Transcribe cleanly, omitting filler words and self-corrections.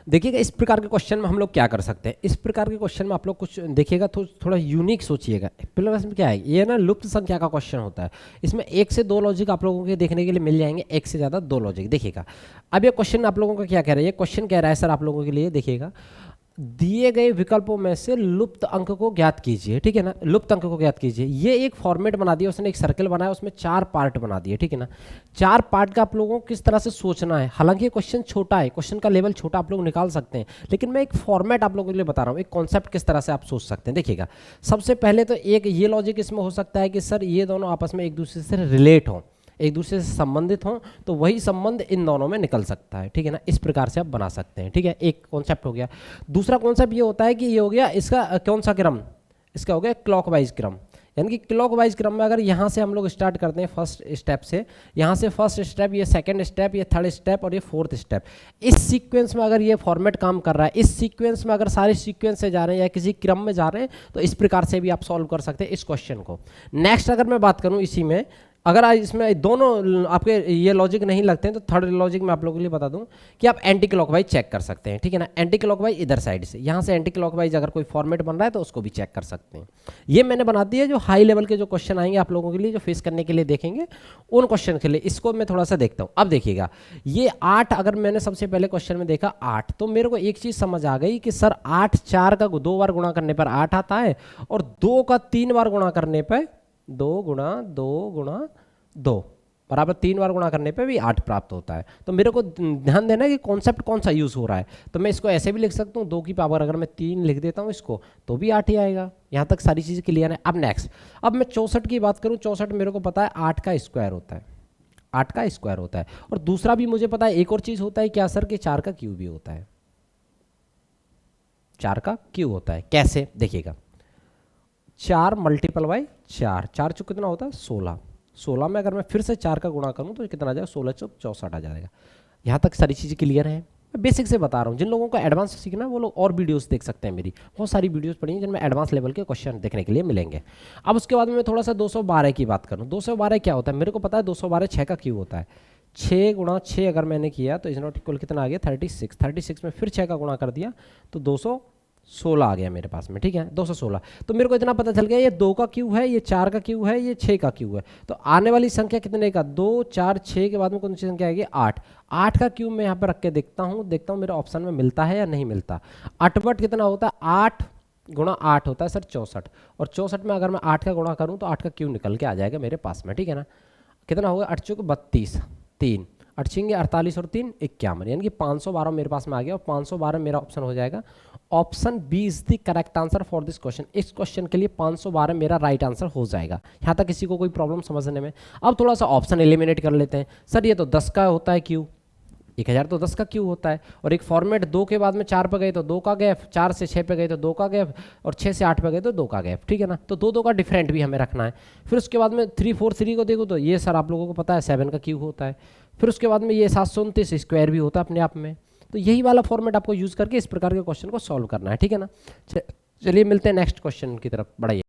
देखिएगा इस प्रकार के क्वेश्चन में हम लोग क्या कर सकते हैं, इस प्रकार के क्वेश्चन में आप लोग कुछ देखिएगा तो थोड़ा यूनिक सोचिएगा। प्लस में क्या है, ये ना लुप्त संख्या का क्वेश्चन होता है, इसमें 1 से 2 लॉजिक आप लोगों के देखने के लिए मिल जाएंगे, 1 से ज़्यादा 2 लॉजिक। देखिएगा अब ये क्वेश्चन आप लोगों का क्या कह रहा है, ये क्वेश्चन कह रहा है सर आप लोगों के लिए, देखिएगा दिए गए विकल्पों में से लुप्त अंक को ज्ञात कीजिए, ठीक है ना, लुप्त अंक को ज्ञात कीजिए। ये एक फॉर्मेट बना दिया उसने, एक सर्कल बनाया, उसमें 4 पार्ट बना दिए, ठीक है ना। 4 पार्ट का आप लोगों को किस तरह से सोचना है, हालांकि क्वेश्चन छोटा है, क्वेश्चन का लेवल छोटा आप लोग निकाल सकते हैं, लेकिन मैं एक फॉर्मेट आप लोगों के लिए बता रहा हूँ, एक कॉन्सेप्ट किस तरह से आप सोच सकते हैं। देखिएगा सबसे पहले तो एक ये लॉजिक इसमें हो सकता है कि सर ये दोनों आपस में एक दूसरे से रिलेट हों, एक दूसरे से संबंधित हों, तो वही संबंध इन दोनों में निकल सकता है, ठीक है ना। इस प्रकार से आप बना सकते हैं, ठीक है, एक कॉन्सेप्ट हो गया। दूसरा कॉन्सेप्ट ये होता है कि ये हो गया इसका कौन सा क्रम, इसका हो गया क्लॉकवाइज क्रम, यानी कि क्लॉकवाइज क्रम में अगर यहाँ से हम लोग स्टार्ट करते हैं फर्स्ट स्टेप से, यहाँ से फर्स्ट स्टेप, ये सेकंड स्टेप, ये थर्ड स्टेप और ये फोर्थ स्टेप, इस सीक्वेंस में अगर ये फॉर्मेट काम कर रहा है, इस सीक्वेंस में अगर सारे सीक्वेंस से जा रहे हैं या किसी क्रम में जा रहे हैं, तो इस प्रकार से भी आप सॉल्व कर सकते हैं इस क्वेश्चन को। नेक्स्ट अगर मैं बात करूँ इसी में, अगर आज इसमें दोनों आपके ये लॉजिक नहीं लगते हैं, तो थर्ड लॉजिक मैं आप लोगों के लिए बता दूं कि आप एंटी क्लॉकवाइज चेक कर सकते हैं, ठीक है ना। एंटी क्लॉकवाइज इधर साइड से, यहाँ से एंटी क्लॉकवाइज अगर कोई फॉर्मेट बन रहा है तो उसको भी चेक कर सकते हैं। ये मैंने बना दिया, जो हाई लेवल के जो क्वेश्चन आएंगे आप लोगों के लिए, जो फेस करने के लिए देखेंगे उन क्वेश्चन के लिए, इसको मैं थोड़ा सा देखता हूँ। अब देखिएगा ये 8, अगर मैंने सबसे पहले क्वेश्चन में देखा 8, तो मेरे को एक चीज़ समझ आ गई कि सर 8 4 का 2 बार गुणा करने पर 8 आता है, और 2 का 3 बार गुणा करने पर 2 गुणा 2 गुणा 2 बराबर 3 बार गुणा करने पे भी 8 प्राप्त होता है। तो मेरे को ध्यान देना है कि कॉन्सेप्ट कौन सा यूज़ हो रहा है। तो मैं इसको ऐसे भी लिख सकता हूँ, 2 की पावर अगर मैं 3 लिख देता हूँ इसको, तो भी 8 ही आएगा। यहाँ तक सारी चीज़ें क्लियर है। अब नेक्स्ट, अब मैं 64 की बात करूँ, 64 मेरे को पता है 8 का स्क्वायर होता है, 8 का स्क्वायर होता है। और दूसरा भी मुझे पता है, एक और चीज़ होता है क्या सर, कि 4 का क्यूब भी होता है, 4 का क्यूब होता है। कैसे, देखिएगा 4 मल्टीपल बाई 4, 4 चौक कितना होता है 16, 16 में अगर मैं फिर से 4 का गुणा करूं तो कितना आ जाएगा, 16 चौक 64 आ जाएगा। यहाँ तक सारी चीज़ें क्लियर हैं। मैं बेसिक से बता रहा हूँ, जिन लोगों को एडवांस सीखना है वो लोग और वीडियोस देख सकते हैं, मेरी बहुत सारी वीडियोस पड़ी हैं जिनमें एडवांस लेवल के क्वेश्चन देखने के लिए मिलेंगे। अब उसके बाद में मैं थोड़ा सा 212 की बात करूँ। 212 क्या होता है, मेरे को पता है 212 6 का क्यूब होता है। 6 गुणा 6 अगर मैंने किया तो इज नॉट इक्वल कितना आ गया 36, 36 में फिर 6 का गुणा कर दिया तो 216 आ गया मेरे पास में, ठीक है 216। तो मेरे को इतना पता चल गया ये 2 का क्यूब है, ये 4 का क्यूब है, ये 6 का क्यूब है। तो आने वाली संख्या कितने का, 2 4 6 के बाद में कौन सी संख्या आएगी 8, 8 का क्यूब मैं यहाँ पे रख के देखता हूँ मेरे ऑप्शन में मिलता है या नहीं मिलता। 8 कितना होता है, 8 गुणा 8 होता है सर 64, और 64 में अगर मैं 8 का गुणा करूँ तो 8 का क्यूब निकल के आ जाएगा मेरे पास में, ठीक है ना। कितना होगा 8 चौक 32, 3 8 छिंगे 48 और 3 51, यानी कि 512 मेरे पास में आ गया, और 512 मेरा ऑप्शन हो जाएगा। Option B is the correct answer for this question. इस क्वेश्चन के लिए 512 मेरा राइट आंसर हो जाएगा। यहाँ तक किसी को कोई प्रॉब्लम समझने में। अब थोड़ा सा ऑप्शन एलिमिनेट कर लेते हैं। सर ये तो 10 का होता है क्यू, 1000 तो 10 का क्यू होता है, और एक फॉर्मेट 2 के बाद में 4 पे गए तो 2 का गैप, 4 से 6 पे गए तो 2 का गैप, और 6 से 8 पे गए तो 2 का गैप, ठीक है ना। तो 2 2 का डिफरेंट भी हमें रखना है। फिर उसके बाद में 3 4 3 को देखो तो ये सर आप लोगों को पता है 7 का क्यू होता है। फिर उसके बाद में ये 729 स्क्वायर भी होता है अपने आप में। तो यही वाला फॉर्मेट आपको यूज़ करके इस प्रकार के क्वेश्चन को सॉल्व करना है, ठीक है ना। चलिए मिलते हैं नेक्स्ट क्वेश्चन की तरफ, बढ़ाइए।